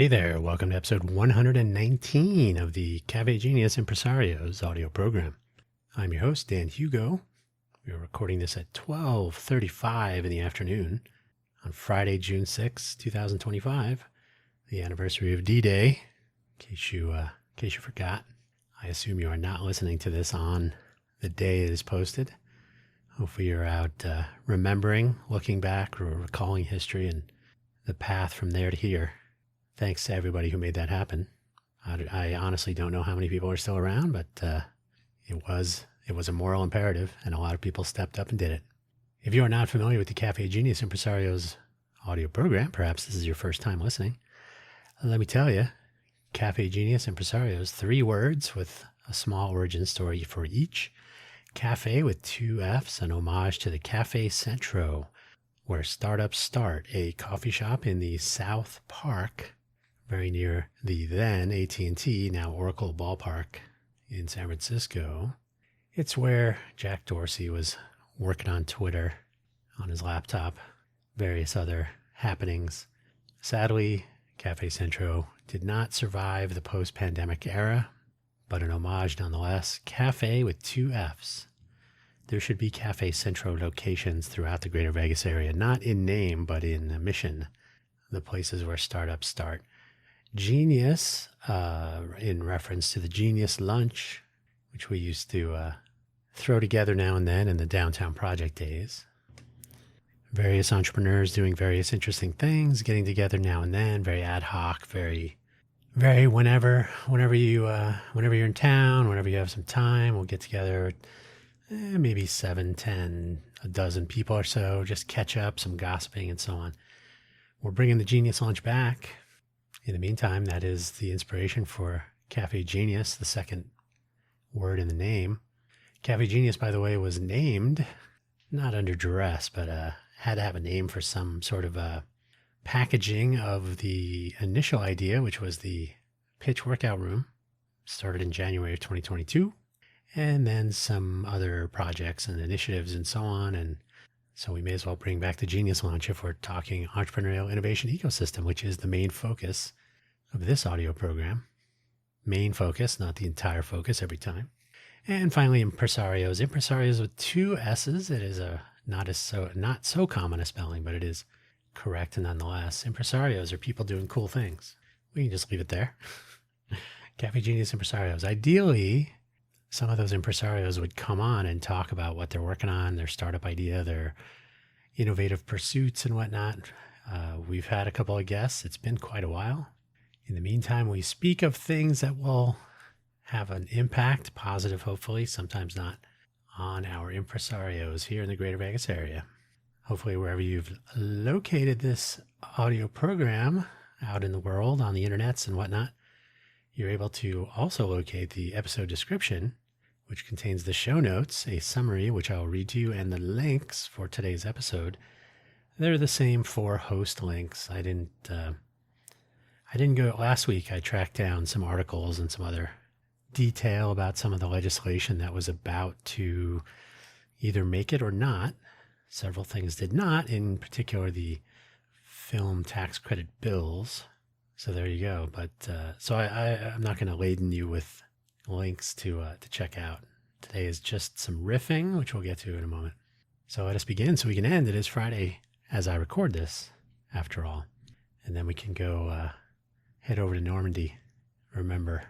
Hey there, welcome to episode 119 of the Cafe Genius Impresarios audio program. I'm your host, Dan Hugo. We're recording this at 12:35 in the afternoon on Friday, June 6, 2025, the anniversary of D-Day. In case you forgot, I assume you are not listening to this on the day it is posted. Hopefully you're out remembering, looking back, or recalling history and the path from there to here. Thanks to everybody who made that happen. I honestly don't know how many people are still around, but it was a moral imperative, and a lot of people stepped up and did it. If you are not familiar with the Cafe Genius Impresarios audio program, perhaps this is your first time listening, let me tell you, Cafe Genius Impresarios, 3 words with a small origin story for each. Cafe with 2 F's, an homage to the Cafe Centro, where startups start, a coffee shop in the South Park, very near the then AT&T, now Oracle ballpark in San Francisco. It's where Jack Dorsey was working on Twitter on his laptop, various other happenings. Sadly, Cafe Centro did not survive the post-pandemic era, but an homage nonetheless. Cafe with 2 F's. There should be Cafe Centro locations throughout the greater Vegas area, not in name, but in mission, the places where startups start. Genius, in reference to the Genius Lunch, which we used to throw together now and then in the downtown project days. Various entrepreneurs doing various interesting things, getting together now and then, very ad hoc, very whenever you're in town, whenever you have some time, we'll get together. Maybe 7, 10, a dozen people or so, just catch up, some gossiping and so on. We're bringing the Genius Lunch back. In the meantime, that is the inspiration for Cafe Genius, the second word in the name. Cafe Genius, by the way, was named, not under duress, but had to have a name for some sort of packaging of the initial idea, which was the pitch workout room. Started in January of 2022. And then some other projects and initiatives and so on. And so we may as well bring back the Genius Launch if we're talking entrepreneurial innovation ecosystem, which is the main focus of this audio program. Main focus, not the entire focus every time. And finally, impresarios. Impresarios with 2 S's. It is not so common a spelling, but it is correct nonetheless. Impresarios are people doing cool things. We can just leave it there. Cafe Genius Impresarios. Ideally, some of those impresarios would come on and talk about what they're working on, their startup idea, their innovative pursuits and whatnot. We've had a couple of guests. It's been quite a while. In the meantime, we speak of things that will have an impact, positive hopefully, sometimes not, on our impresarios here in the greater Vegas area. Hopefully wherever you've located this audio program out in the world, on the internets and whatnot, you're able to also locate the episode description, which contains the show notes, a summary, which I'll read to you, and the links for today's episode. They're the same 4 host links. I didn't go last week. I tracked down some articles and some other detail about some of the legislation that was about to either make it or not. Several things did not, in particular the film tax credit bills. So there you go. But so I'm not going to laden you with links to check out. Today is just some riffing, which we'll get to in a moment. So let us begin so we can end. It is Friday as I record this, after all. And then we can go head over to Normandy. Remember,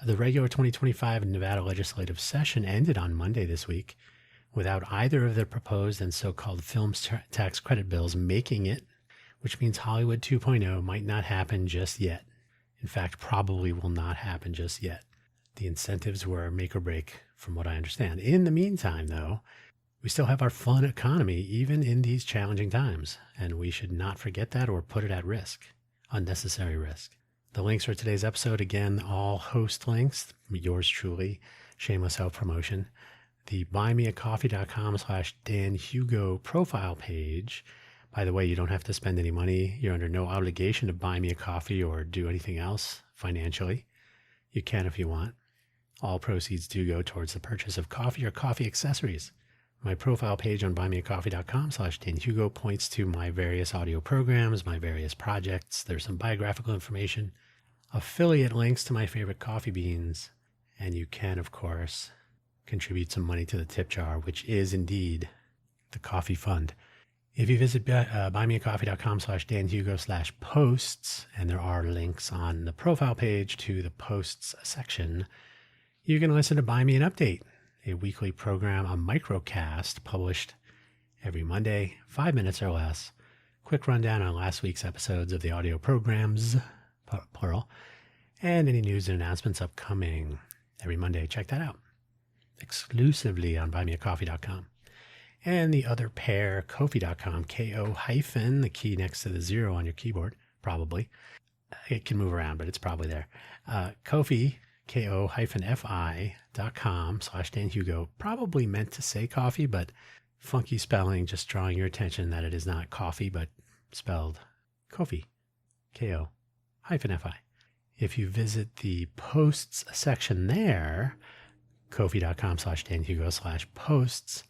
the regular 2025 Nevada legislative session ended on Monday this week without either of the proposed and so-called film tax credit bills making it, which means Hollywood 2.0 might not happen just yet. In fact, probably will not happen just yet. The incentives were make or break, from what I understand. In the meantime, though, we still have our fun economy, even in these challenging times, and we should not forget that or put it at risk, unnecessary risk. The links for today's episode, again, all host links, yours truly, shameless self-promotion. The buymeacoffee.com/Dan Hugo profile page. By the way, you don't have to spend any money. You're under no obligation to buy me a coffee or do anything else financially. You can if you want. All proceeds do go towards the purchase of coffee or coffee accessories My profile page on buymeacoffee.com/DanHugo points to my various audio programs, my various projects. There's some biographical information, affiliate links to my favorite coffee beans, and you can, of course, contribute some money to the tip jar, which is indeed the coffee fund. If you visit buymeacoffee.com/DanHugo/posts, and there are links on the profile page to the posts section, you can listen to Buy Me an Update, a weekly program, a microcast published every Monday, 5 minutes or less. Quick rundown on last week's episodes of the audio programs, plural, and any news and announcements upcoming every Monday. Check that out exclusively on buymeacoffee.com. And the other pair, Ko-fi.com, Ko hyphen, the key next to the 0 on your keyboard, probably. It can move around, but it's probably there. Ko-fi, ko-fi.com/DanHugo, probably meant to say coffee, but funky spelling, just drawing your attention that it is not coffee, but spelled Ko-fi, Ko-fi. If you visit the posts section there, ko-fi.com/DanHugo/posts,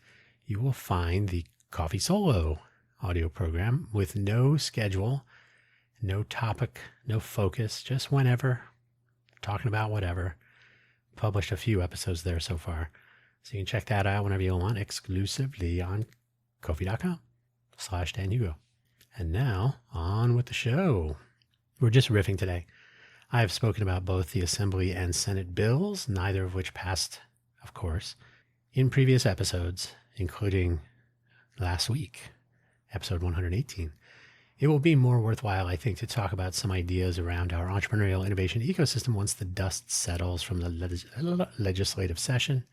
you will find the Coffee Solo audio program with no schedule, no topic, no focus, just whenever, talking about whatever. Published a few episodes there so far. So you can check that out whenever you want, exclusively on ko-fi.com/DanHugo. And now, on with the show. We're just riffing today. I have spoken about both the Assembly and Senate bills, neither of which passed, of course, in previous episodes, including last week, episode 118. It will be more worthwhile, I think, to talk about some ideas around our entrepreneurial innovation ecosystem once the dust settles from the legislative session,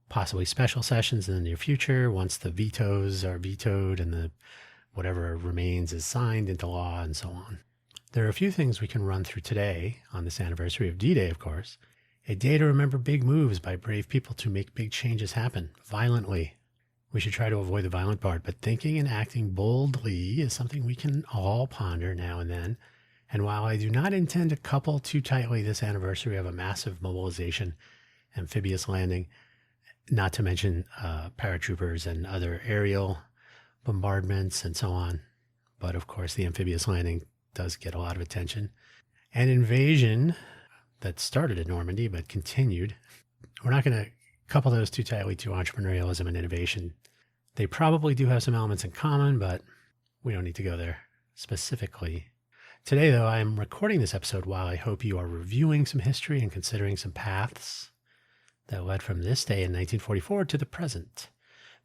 possibly special sessions in the near future, once the vetoes are vetoed and the whatever remains is signed into law and so on. There are a few things we can run through today on this anniversary of D-Day, of course. A day to remember big moves by brave people to make big changes happen violently. We should try to avoid the violent part, but thinking and acting boldly is something we can all ponder now and then. And while I do not intend to couple too tightly this anniversary of a massive mobilization, amphibious landing, not to mention paratroopers and other aerial bombardments and so on, but of course the amphibious landing does get a lot of attention. An invasion that started at Normandy but continued. We're not going to couple those too tightly to entrepreneurialism and innovation. They probably do have some elements in common, but we don't need to go there specifically. Today, though, I am recording this episode while I hope you are reviewing some history and considering some paths that led from this day in 1944 to the present.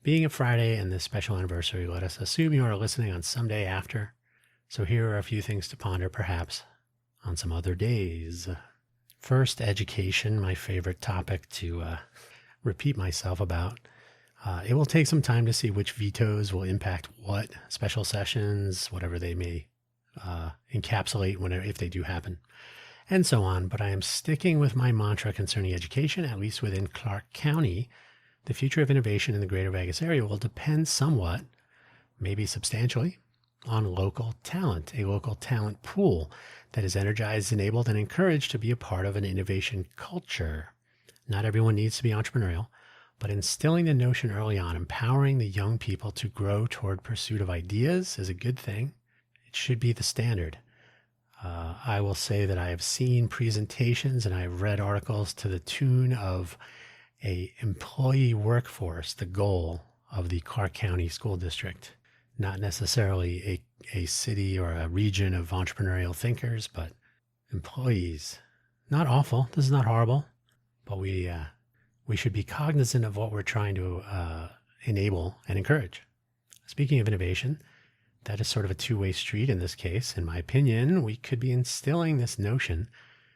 Being a Friday and this special anniversary, let us assume you are listening on some day after. So here are a few things to ponder, perhaps, on some other days. First, education, my favorite topic to repeat myself about. It will take some time to see which vetoes will impact what special sessions, whatever they may encapsulate if they do happen, and so on. But I am sticking with my mantra concerning education, at least within Clark County. The future of innovation in the greater Vegas area will depend somewhat, maybe substantially, on local talent, a local talent pool that is energized, enabled, and encouraged to be a part of an innovation culture. Not everyone needs to be entrepreneurial, but instilling the notion early on, empowering the young people to grow toward pursuit of ideas is a good thing. It should be the standard. I will say that I have seen presentations and I have read articles to the tune of a employee workforce, the goal of the Clark County School District. Not necessarily a city or a region of entrepreneurial thinkers, but employees. Not awful. This is not horrible. But we should be cognizant of what we're trying to enable and encourage. Speaking of innovation, that is sort of a two-way street in this case. In my opinion, we could be instilling this notion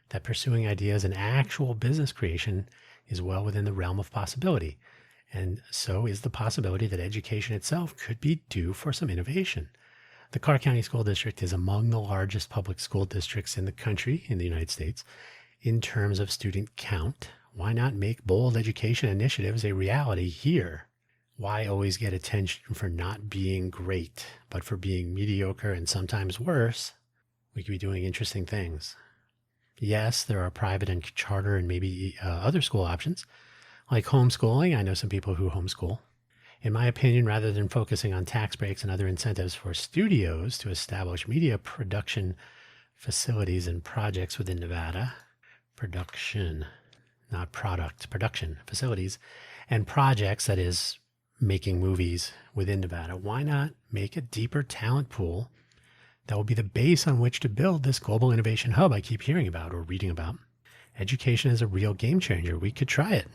that pursuing ideas and actual business creation is well within the realm of possibility. And so is the possibility that education itself could be due for some innovation. The Clark County School District is among the largest public school districts in the country, in the United States, in terms of student count. Why not make bold education initiatives a reality here? Why always get attention for not being great, but for being mediocre and sometimes worse? We could be doing interesting things. Yes, there are private and charter and maybe other school options, like homeschooling. I know some people who homeschool. In my opinion, rather than focusing on tax breaks and other incentives for studios to establish media production facilities and projects within Nevada, production, not product, production facilities and projects, that is, making movies within Nevada, why not make a deeper talent pool that will be the base on which to build this global innovation hub I keep hearing about or reading about? Education is a real game changer. We could try it,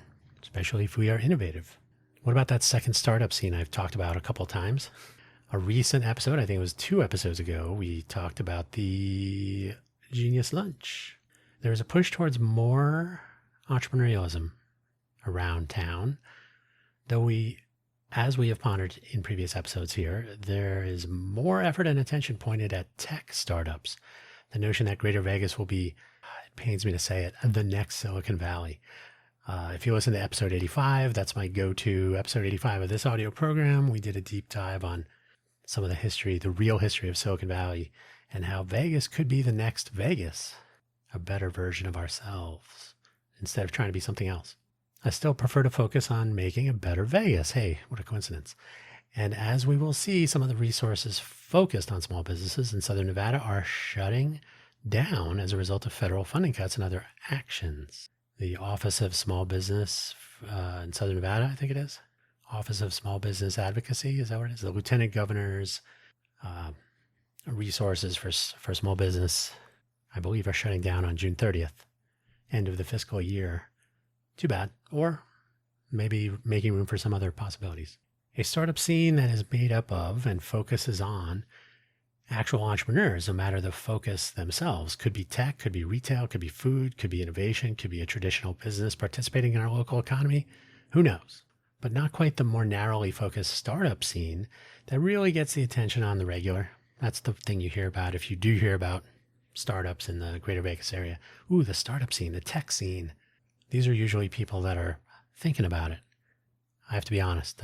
especially if we are innovative. What about that second startup scene I've talked about a couple of times? A recent episode, I think it was 2 episodes ago, we talked about the Genius Lunch. There is a push towards more entrepreneurialism around town, though as we have pondered in previous episodes here, there is more effort and attention pointed at tech startups. The notion that Greater Vegas will be, it pains me to say it, the next Silicon Valley. If you listen to episode 85, that's my go-to episode 85 of this audio program. We did a deep dive on some of the history, the real history of Silicon Valley, and how Vegas could be the next Vegas, a better version of ourselves, instead of trying to be something else. I still prefer to focus on making a better Vegas. Hey, what a coincidence. And as we will see, some of the resources focused on small businesses in Southern Nevada are shutting down as a result of federal funding cuts and other actions. The Office of Small Business in Southern Nevada, I think it is. Office of Small Business Advocacy, is that what it is? The Lieutenant Governor's resources for small business, I believe, are shutting down on June 30th, end of the fiscal year. Too bad. Or maybe making room for some other possibilities. A startup scene that is made up of and focuses on actual entrepreneurs, no matter the focus themselves. Could be tech, could be retail, could be food, could be innovation, could be a traditional business participating in our local economy. Who knows? But not quite the more narrowly focused startup scene that really gets the attention on the regular. That's the thing you hear about if you do hear about startups in the Greater Vegas area. Ooh, the startup scene, the tech scene. These are usually people that are thinking about it. I have to be honest.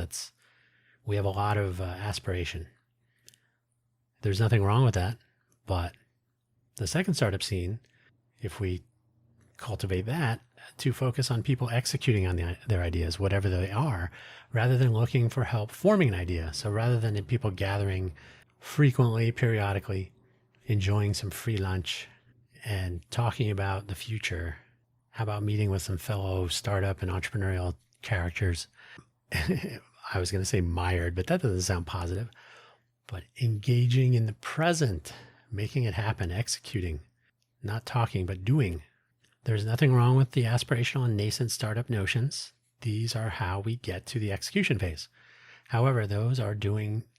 We have a lot of aspiration. There's nothing wrong with that, but the second startup scene, if we cultivate that to focus on people executing on their ideas, whatever they are, rather than looking for help forming an idea. So rather than people gathering frequently, periodically, enjoying some free lunch and talking about the future, how about meeting with some fellow startup and entrepreneurial characters? I was going to say mired, but that doesn't sound positive. But engaging in the present, making it happen, executing, not talking, but doing. There's nothing wrong with the aspirational and nascent startup notions. These are how we get to the execution phase. However, those who are doing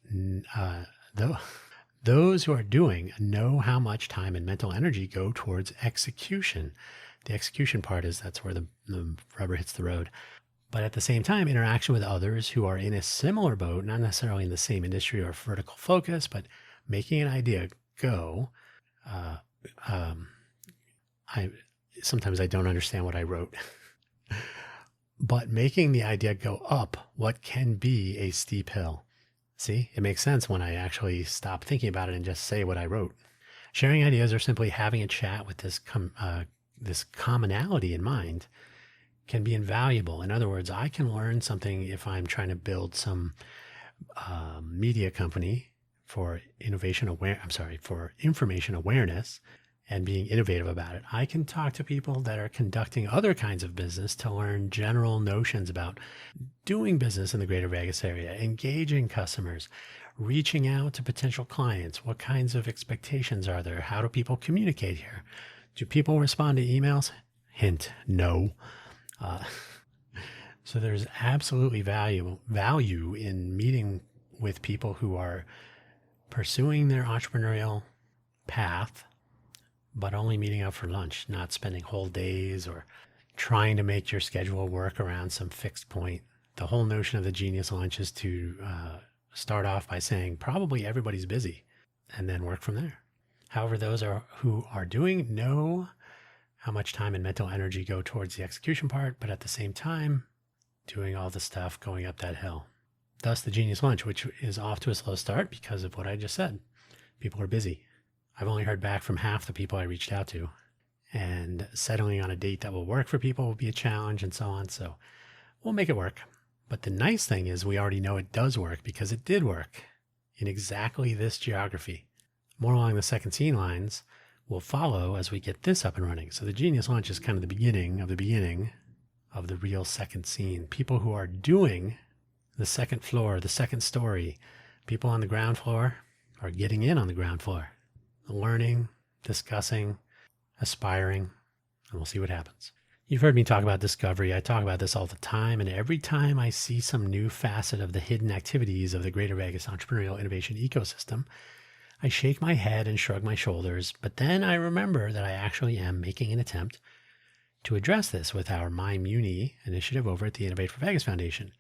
know how much time and mental energy go towards execution. The execution part that's where the rubber hits the road. But at the same time, interaction with others who are in a similar boat, not necessarily in the same industry or vertical focus, but making an idea go. Sometimes I don't understand what I wrote. But making the idea go up what can be a steep hill. See, it makes sense when I actually stop thinking about it and just say what I wrote. Sharing ideas or simply having a chat with this commonality in mind can be invaluable. In other words, I can learn something if I'm trying to build some media company for information awareness and being innovative about it. I can talk to people that are conducting other kinds of business to learn general notions about doing business in the Greater Vegas area, engaging customers, reaching out to potential clients. What kinds of expectations are there? How do people communicate here? Do people respond to emails? Hint, no. So there's absolutely value in meeting with people who are pursuing their entrepreneurial path, but only meeting up for lunch, not spending whole days or trying to make your schedule work around some fixed point. The whole notion of the Genius Lunch is to start off by saying probably everybody's busy and then work from there. However, those who are doing know how much time and mental energy go towards the execution part, but at the same time, doing all the stuff going up that hill. Thus the Genius Lunch, which is off to a slow start because of what I just said. People are busy. I've only heard back from half the people I reached out to, and settling on a date that will work for people will be a challenge and so on. So we'll make it work. But the nice thing is we already know it does work because it did work in exactly this geography. More along the second scene lines will follow as we get this up and running. So the Genius launch is kind of the beginning of the real second scene. People who are doing the second floor, the second story, people on the ground floor are getting in on the ground floor, learning, discussing, aspiring, and we'll see what happens. You've heard me talk about discovery. I talk about this all the time, and every time I see some new facet of the hidden activities of the Greater Vegas entrepreneurial innovation ecosystem, I shake my head and shrug my shoulders, but then I remember that I actually am making an attempt to address this with our My Muni initiative over at the Innovate for Vegas Foundation.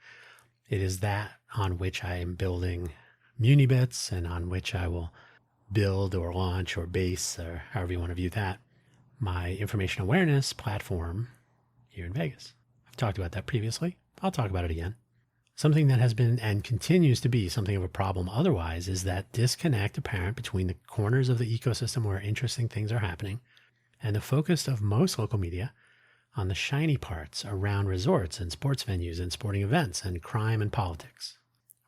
It is that on which I am building Muni Bits and on which I will build or launch or base, or however you want to view that, my information awareness platform here in Vegas. I've talked about that previously. I'll talk about it again. Something that has been and continues to be something of a problem otherwise is that disconnect apparent between the corners of the ecosystem where interesting things are happening and the focus of most local media on the shiny parts around resorts and sports venues and sporting events and crime and politics.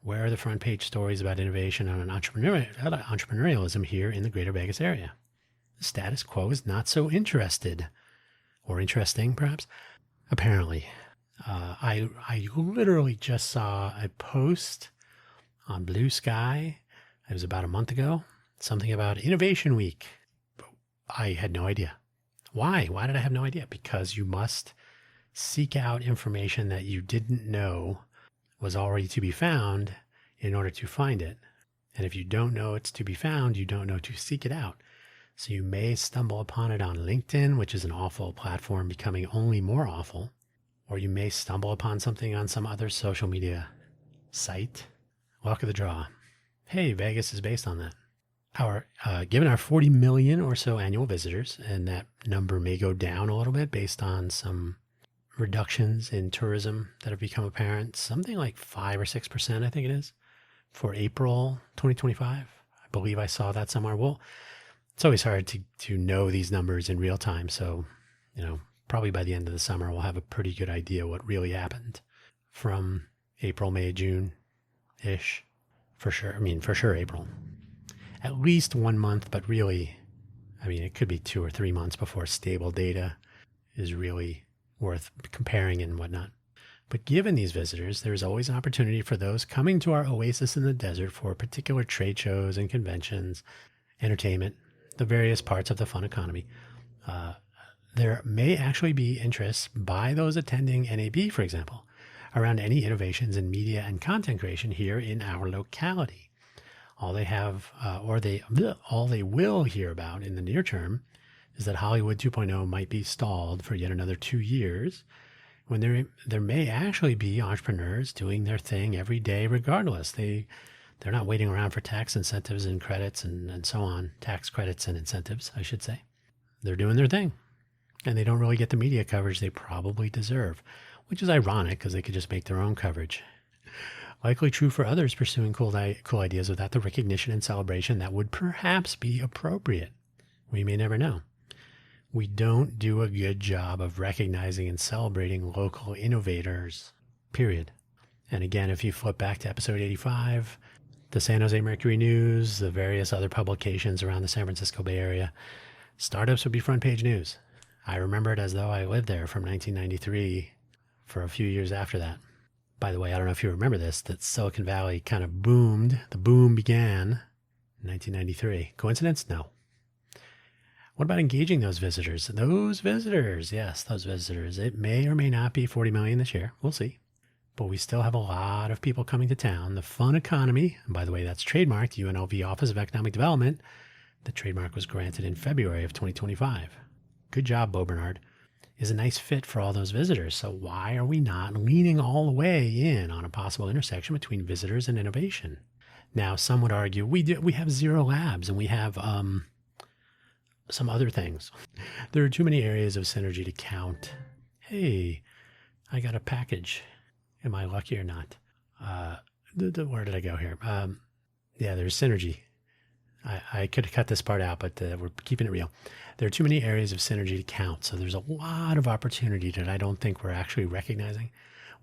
Where are the front page stories about innovation and entrepreneurialism here in the Greater Vegas area? The status quo is not so interested, or interesting perhaps. Apparently, I literally just saw a post on Blue Sky. It was about a month ago, something about Innovation Week. I had no idea. Why? Why did I have no idea? Because you must seek out information that you didn't know was already to be found in order to find it. And if you don't know it's to be found, you don't know to seek it out. So you may stumble upon it on LinkedIn, which is an awful platform becoming only more awful. Or you may stumble upon something on some other social media site. Luck of the draw. Hey, Vegas is based on that. Given our 40 million or so annual visitors, and that number may go down a little bit based on some reductions in tourism that have become apparent, something like 5 or 6%, I think it is, for April 2025. I believe I saw that somewhere. Well, it's always hard to know these numbers in real time. So, probably by the end of the summer, we'll have a pretty good idea what really happened from April, May, June-ish. For sure April. At least 1 month, but really, it could be 2 or 3 months before stable data is really worth comparing and whatnot. But given these visitors, there's always an opportunity for those coming to our oasis in the desert for particular trade shows and conventions, entertainment, the various parts of the fun economy. There may actually be interest by those attending NAB, for example, around any innovations in media and content creation here in our locality. All they have, all they will hear about in the near term is that Hollywood 2.0 might be stalled for yet another 2 years, when there may actually be entrepreneurs doing their thing every day regardless. They're not waiting around for tax incentives and credits and so on. Tax credits and incentives, I should say. They're doing their thing. And they don't really get the media coverage they probably deserve, which is ironic because they could just make their own coverage. Likely true for others pursuing cool ideas without the recognition and celebration that would perhaps be appropriate. We may never know. We don't do a good job of recognizing and celebrating local innovators, period. And again, if you flip back to episode 85, the San Jose Mercury News, the various other publications around the San Francisco Bay Area, startups would be front page news. I remember it as though I lived there from 1993 for a few years after that. By the way, I don't know if you remember this, that Silicon Valley kind of boomed. The boom began in 1993. Coincidence? No. What about engaging those visitors? Those visitors, yes, those visitors. It may or may not be 40 million this year. We'll see. But we still have a lot of people coming to town. The fun economy, and by the way, that's trademarked, UNLV Office of Economic Development. The trademark was granted in February of 2025. Good job, Bo Bernard. Is a nice fit for all those visitors. So why are we not leaning all the way in on a possible intersection between visitors and innovation? Now, some would argue we have 0 labs and we have some other things. There are too many areas of synergy to count. Hey, I got a package. Am I lucky or not? Where did I go here? Yeah, there's synergy. I could have cut this part out, but we're keeping it real. There are too many areas of synergy to count. So there's a lot of opportunity that I don't think we're actually recognizing.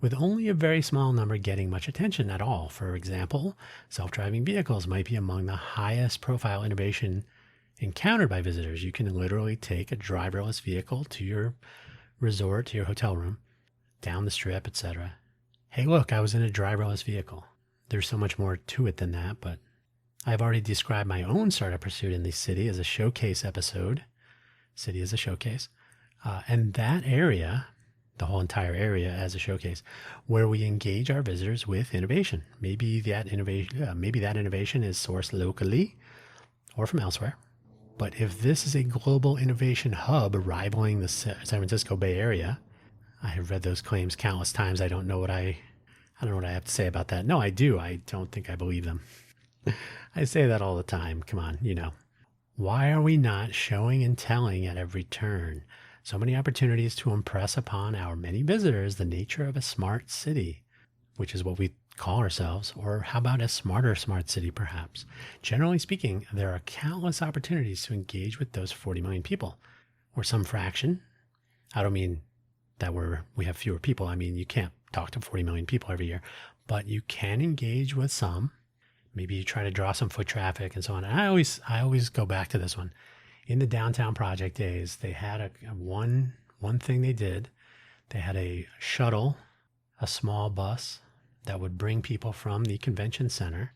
with only a very small number getting much attention at all. For example, self-driving vehicles might be among the highest profile innovation encountered by visitors. You can literally take a driverless vehicle to your resort, to your hotel room, down the strip, etc. Hey, look, I was in a driverless vehicle. There's so much more to it than that, but I've already described my own startup pursuit in the city as a showcase episode. City as a showcase. And that area, the whole entire area as a showcase, where we engage our visitors with innovation. Maybe that innovation is sourced locally or from elsewhere. But if this is a global innovation hub rivaling the San Francisco Bay Area, I have read those claims countless times. I don't know what I have to say about that. No, I do. I don't think I believe them. I say that all the time. Come on, Why are we not showing and telling at every turn? So many opportunities to impress upon our many visitors the nature of a smart city, which is what we call ourselves, or how about a smarter smart city perhaps? Generally speaking, there are countless opportunities to engage with those 40 million people, or some fraction. I don't mean that we have fewer people. I mean, you can't talk to 40 million people every year, but you can engage with some. Maybe you try to draw some foot traffic and so on. And I always go back to this one. In the downtown project days, they had one thing they did. They had a shuttle, a small bus that would bring people from the convention center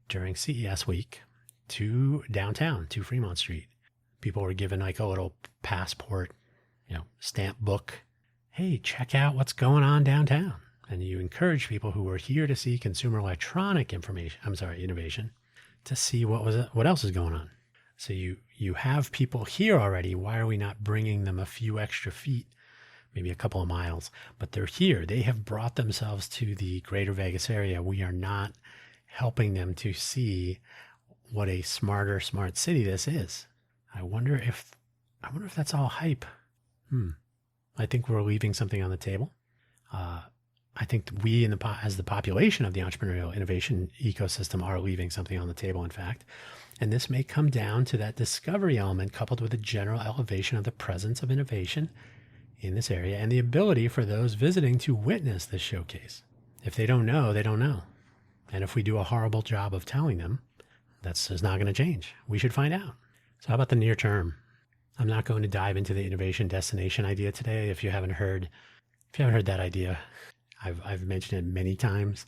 during CES week to downtown, to Fremont Street. People were given like a little passport, stamp book. Hey, check out what's going on downtown. And you encourage people who were here to see consumer electronic innovation, to see what else is going on. So you have people here already. Why are we not bringing them a few extra feet, maybe a couple of miles? But they're here. They have brought themselves to the greater Vegas area. We are not helping them to see what a smart city this is. I wonder if that's all hype. I think we're leaving something on the table. I think we, as the population of the entrepreneurial innovation ecosystem, are leaving something on the table, in fact. And this may come down to that discovery element coupled with a general elevation of the presence of innovation in this area and the ability for those visiting to witness this showcase. If they don't know, they don't know. And if we do a horrible job of telling them, that's just not going to change. We should find out. So how about the near term? I'm not going to dive into the innovation destination idea today. If you haven't heard that idea, I've mentioned it many times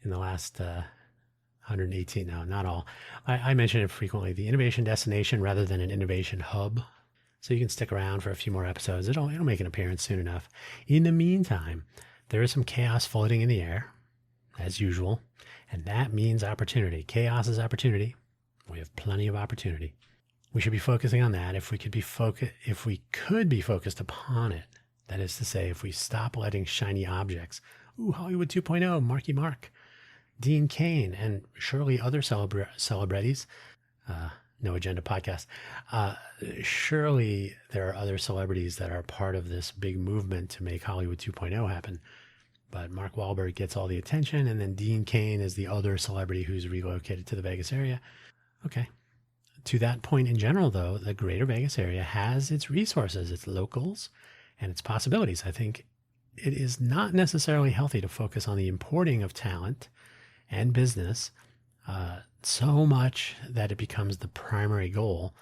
in the last 118. No, not all. I mention it frequently. The innovation destination rather than an innovation hub. So you can stick around for a few more episodes. It'll make an appearance soon enough. In the meantime, there is some chaos floating in the air, as usual, and that means opportunity. Chaos is opportunity. We have plenty of opportunity. We should be focusing on that. If we could be focused upon it. That is to say, if we stop letting shiny objects, Hollywood 2.0, Marky Mark, Dean Cain, and surely other celebrities, No Agenda podcast, surely there are other celebrities that are part of this big movement to make Hollywood 2.0 happen. But Mark Wahlberg gets all the attention, and then Dean Cain is the other celebrity who's relocated to the Vegas area. Okay. To that point in general, though, the greater Vegas area has its resources, its locals, and its possibilities. I think it is not necessarily healthy to focus on the importing of talent and business so much that it becomes the primary goal.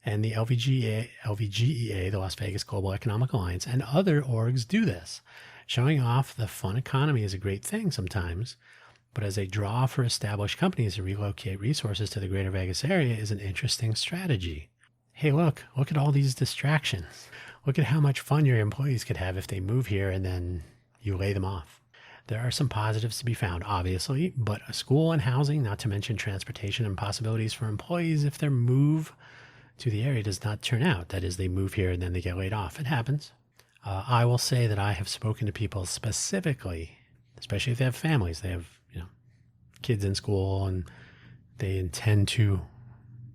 And the LVGEA, the Las Vegas Global Economic Alliance, and other orgs do this. Showing off the fun economy is a great thing sometimes, but as a draw for established companies to relocate resources to the greater Vegas area is an interesting strategy. Hey, look at all these distractions. Look at how much fun your employees could have if they move here and then you lay them off. There are some positives to be found, obviously, but a school and housing, not to mention transportation and possibilities for employees if their move to the area does not turn out. That is, they move here and then they get laid off. It happens. I will say that I have spoken to people specifically, especially if they have families, they have kids in school and they intend to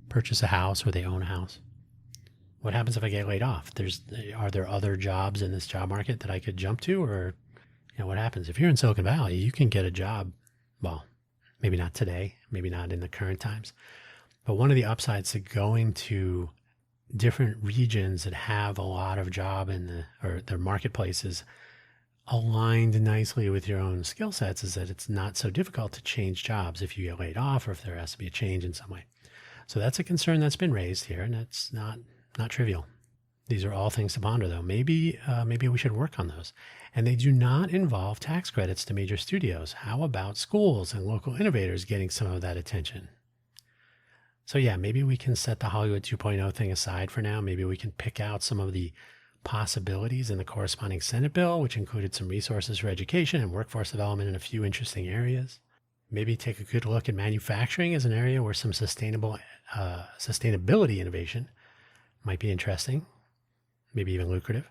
purchase a house or they own a house. What happens if I get laid off? Are there other jobs in this job market that I could jump to? Or what happens? If you're in Silicon Valley, you can get a job. Well, maybe not today, maybe not in the current times. But one of the upsides to going to different regions that have a lot of job or their marketplaces aligned nicely with your own skill sets is that it's not so difficult to change jobs if you get laid off or if there has to be a change in some way. So that's a concern that's been raised here, and it's not trivial. These are all things to ponder, though. Maybe we should work on those. And they do not involve tax credits to major studios. How about schools and local innovators getting some of that attention? So yeah, maybe we can set the Hollywood 2.0 thing aside for now. Maybe we can pick out some of the possibilities in the corresponding Senate bill, which included some resources for education and workforce development in a few interesting areas. Maybe take a good look at manufacturing as an area where some sustainability innovation might be interesting, maybe even lucrative,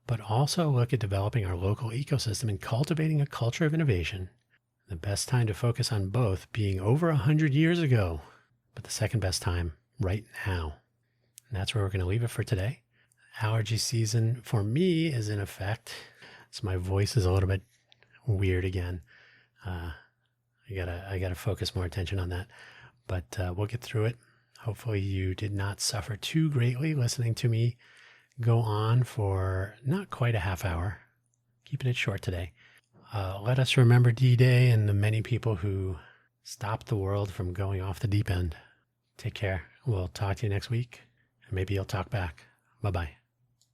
but also look at developing our local ecosystem and cultivating a culture of innovation. The best time to focus on both being over 100 years ago, but the second best time right now. And that's where we're going to leave it for today. Allergy season for me is in effect, so my voice is a little bit weird again. I gotta focus more attention on that, but we'll get through it. Hopefully you did not suffer too greatly listening to me go on for not quite a half hour, keeping it short today. Let us remember D-Day and the many people who stopped the world from going off the deep end. Take care. We'll talk to you next week, and maybe you'll talk back. Bye-bye.